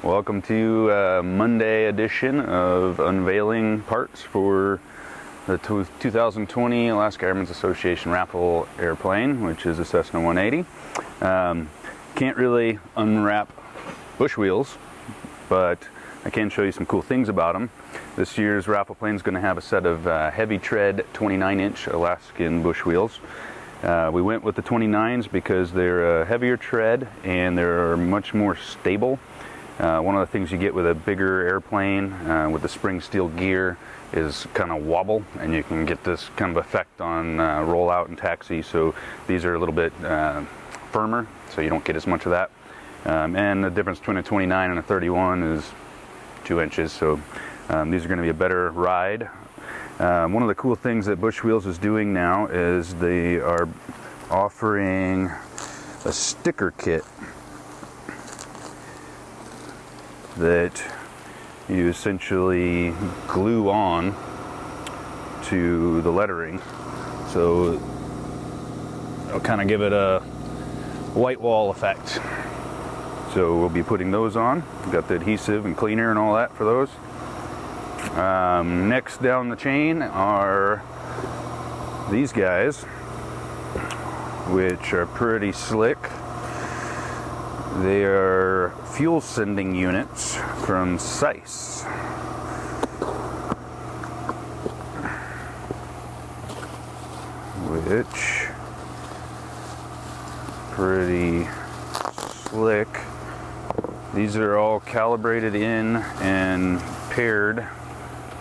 Welcome to Monday edition of unveiling parts for the 2020 Alaska Airmen's Association raffle airplane, which is a Cessna 180. Can't really unwrap Bushwheels, but I can show you some cool things about them. This year's raffle plane is going to have a set of heavy tread 29-inch Alaskan Bushwheels. We went with the 29s because they're a heavier tread and they're much more stable. One of the things you get with a bigger airplane with the spring steel gear is kind of wobble, and you can get this kind of effect on rollout and taxi. So these are a little bit firmer, so you don't get as much of that. And the difference between a 29 and a 31 is 2 inches, so these are going to be a better ride. One of the cool things that Bushwheels is doing now is they are offering a sticker kit that you essentially glue on to the lettering, so it'll kind of give it a white wall effect. So we'll be putting those on. We've got the adhesive and cleaner and all that for those. Next down the chain are these guys, which are pretty slick. They are fuel sending units from Cies. Which, pretty slick. These are all calibrated in and paired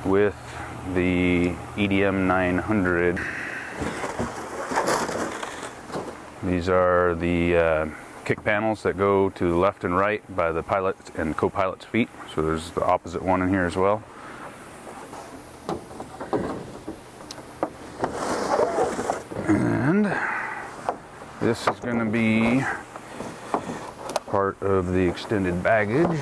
with the EDM 900. These are the kick panels that go to the left and right by the pilot and co-pilot's feet. So there's the opposite one in here as well. And this is going to be part of the extended baggage.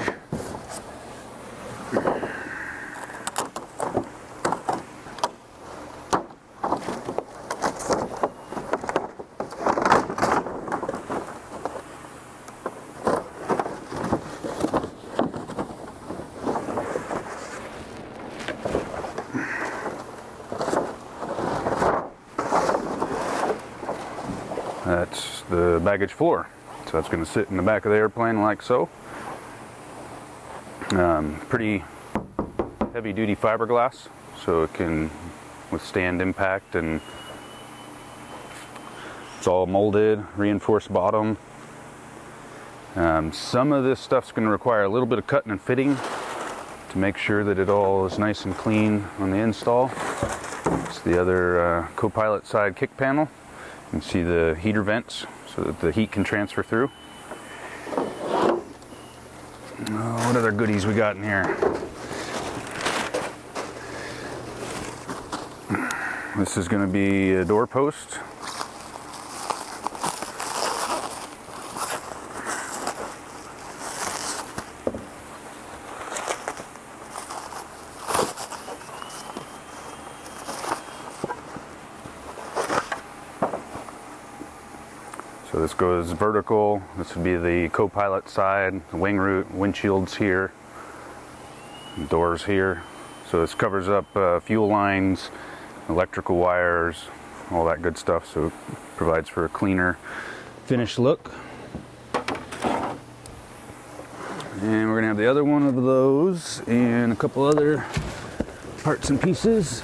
That's the baggage floor. So that's going to sit in the back of the airplane like so. Pretty heavy duty fiberglass, so it can withstand impact, and it's all molded, reinforced bottom. Some of this stuff's going to require a little bit of cutting and fitting to make sure that it all is nice and clean on the install. It's the other co-pilot side kick panel. You can see the heater vents so that the heat can transfer through. What other goodies we got in here? This is going to be a door post. So this goes vertical. This would be the co-pilot side, the wing root, windshields here, doors here. So this covers up fuel lines, electrical wires, all that good stuff. So it provides for a cleaner finished look. And we're gonna have the other one of those and a couple other parts and pieces.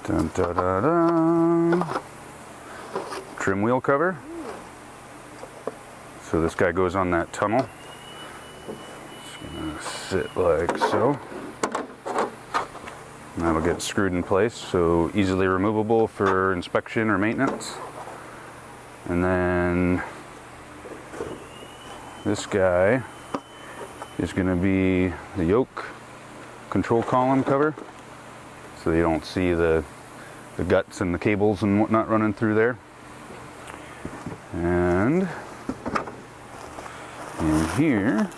Dun, dun, dun, dun. Trim wheel cover. So this guy goes on that tunnel. It's gonna sit like so. And that'll get screwed in place, so easily removable for inspection or maintenance. And then this guy is going to be the Yoke control column cover, so you don't see the guts and the cables and whatnot running through there. And in here,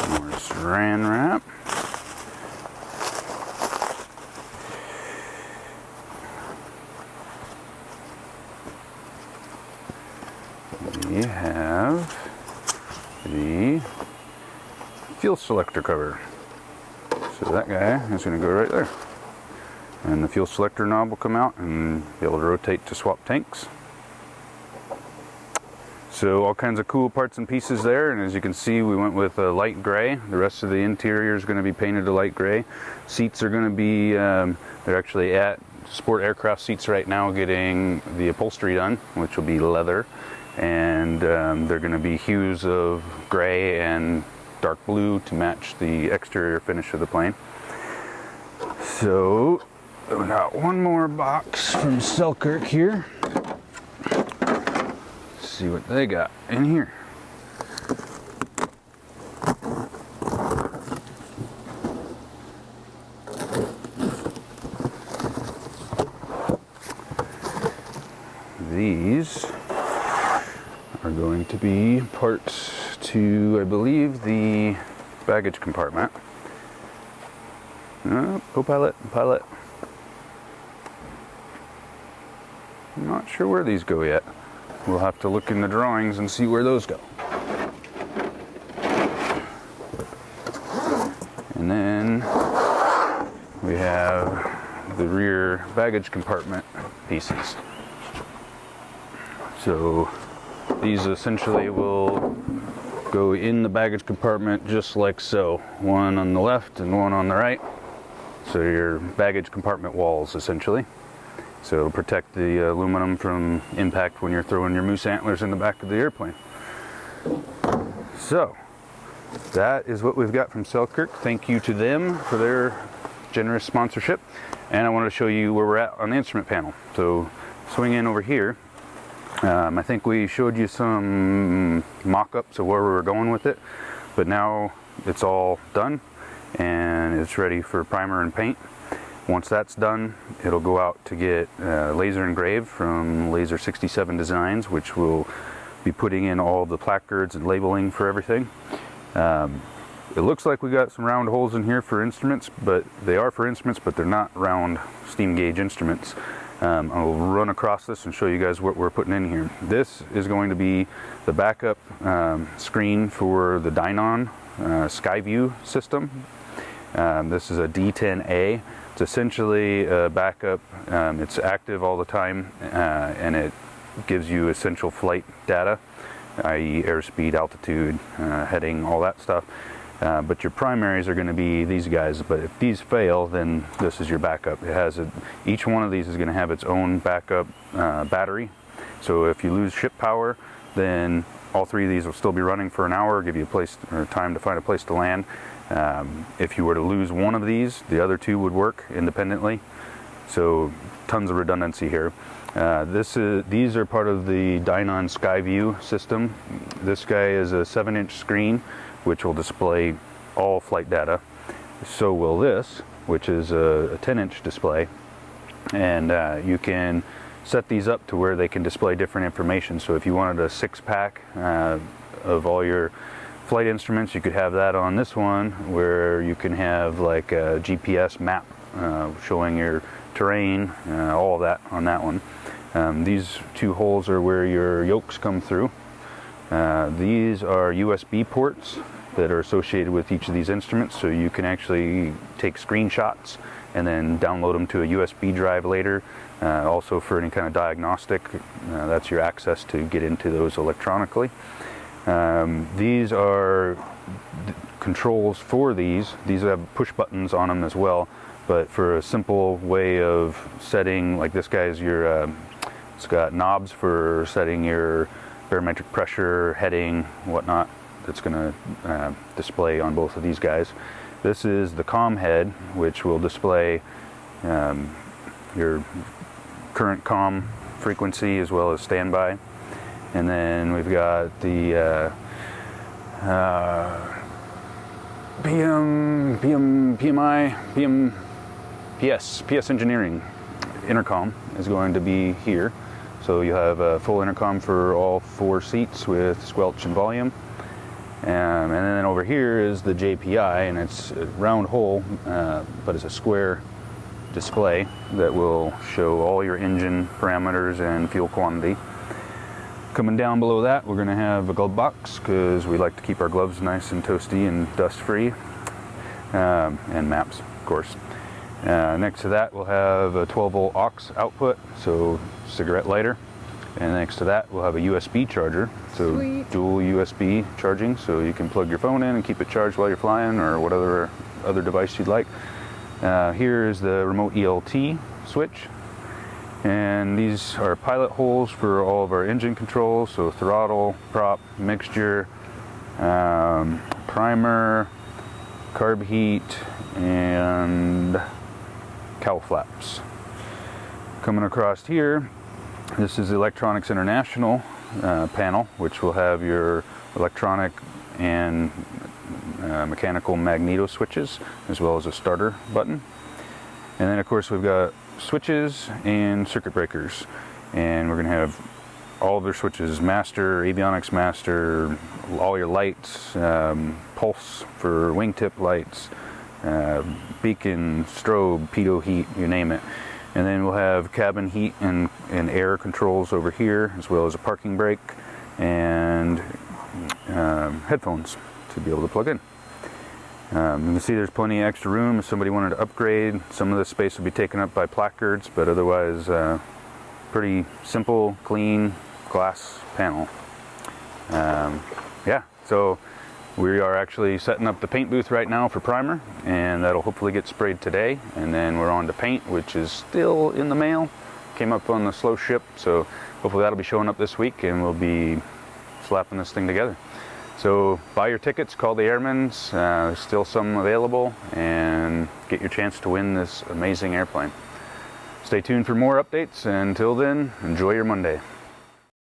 more saran wrap. We have the fuel selector cover. So that guy is going to go right there. And the fuel selector knob will come out and be able to rotate to swap tanks. So all kinds of cool parts and pieces there, and as you can see, we went with a light gray. The rest of the interior is going to be painted a light gray. Seats are going to be, they're actually at Sport Aircraft Seats right now getting the upholstery done, which will be leather. And they're going to be hues of gray and dark blue to match the exterior finish of the plane. So we got one more box from Selkirk here. Let's see what they got in here. These are going to be parts to, I believe, the baggage compartment. Co-pilot, pilot. I'm not sure where these go yet. We'll have to look in the drawings and see where those go. And then we have the rear baggage compartment pieces. So these essentially will go in the baggage compartment just like so. One on the left and one on the right. So your baggage compartment walls essentially. So it'll protect the aluminum from impact when you're throwing your moose antlers in the back of the airplane. So that is what we've got from Selkirk. Thank you to them for their generous sponsorship. And I wanted to show you where we're at on the instrument panel. So swing in over here. I think we showed you some mock-ups of where we were going with it, but now it's all done and it's ready for primer and paint. Once that's done, it'll go out to get laser engraved from Laser 67 Designs, which will be putting in all the placards and labeling for everything. It looks like we got some round holes in here for instruments, but they are for instruments, but they're not round steam gauge instruments. I'll run across this and show you guys what we're putting in here. This is going to be the backup screen for the Dynon Skyview system. This is a D10A. It's essentially a backup. It's active all the time, and it gives you essential flight data, i.e. airspeed, altitude, heading, all that stuff. But your primaries are going to be these guys, but if these fail, then this is your backup. It has each one of these is going to have its own backup battery. So if you lose ship power, then all three of these will still be running for an hour, give you a place or time to find a place to land. If you were to lose one of these, the other two would work independently. So tons of redundancy here. These are part of the Dynon Skyview system. This guy is a 7-inch screen, which will display all flight data. So will this, which is a 10-inch display. And you can set these up to where they can display different information. So if you wanted a 6-pack of all your flight instruments, you could have that on this one, where you can have like a GPS map showing your terrain, all of that on that one. These two holes are where your yokes come through. These are USB ports that are associated with each of these instruments, so you can actually take screenshots and then download them to a USB drive later. Also for any kind of diagnostic, that's your access to get into those electronically. These are controls for these. These have push buttons on them as well, but for a simple way of setting, like this guy's your, it's got knobs for setting your barometric pressure, heading, whatnot, that's going to display on both of these guys. This is the comm head, which will display your current comm frequency as well as standby. And then we've got the PS Engineering intercom is going to be here. So you have a full intercom for all 4 seats with squelch and volume. And then over here is the JPI, and it's a round hole, but it's a square display that will show all your engine parameters and fuel quantity. Coming down below that, we're going to have a glove box because we like to keep our gloves nice and toasty and dust free, and maps, of course. Next to that, we'll have a 12-volt aux output, so cigarette lighter. And next to that, we'll have a USB charger, so Sweet. Dual USB charging, so you can plug your phone in and keep it charged while you're flying, or whatever other device you'd like. Here is the remote ELT switch, and these are pilot holes for all of our engine controls, so throttle, prop, mixture, primer, carb heat, and cowl flaps. Coming across here, this is the Electronics International panel, which will have your electronic and mechanical magneto switches, as well as a starter button. And then of course we've got switches and circuit breakers, and we're going to have all of their switches: master, avionics master, all your lights, pulse for wingtip lights, beacon, strobe, pitot heat, you name it. And then we'll have cabin heat and air controls over here, as well as a parking brake and headphones to be able to plug in. You can see there's plenty of extra room if somebody wanted to upgrade. Some of the space will be taken up by placards, but otherwise pretty simple, clean glass panel. Yeah, so we are actually setting up the paint booth right now for primer, and that'll hopefully get sprayed today. And then we're on to paint, which is still in the mail. Came up on the slow ship, so hopefully that'll be showing up this week, and we'll be slapping this thing together. So buy your tickets, call the Airmans, there's still some available, and get your chance to win this amazing airplane. Stay tuned for more updates, and until then, enjoy your Monday.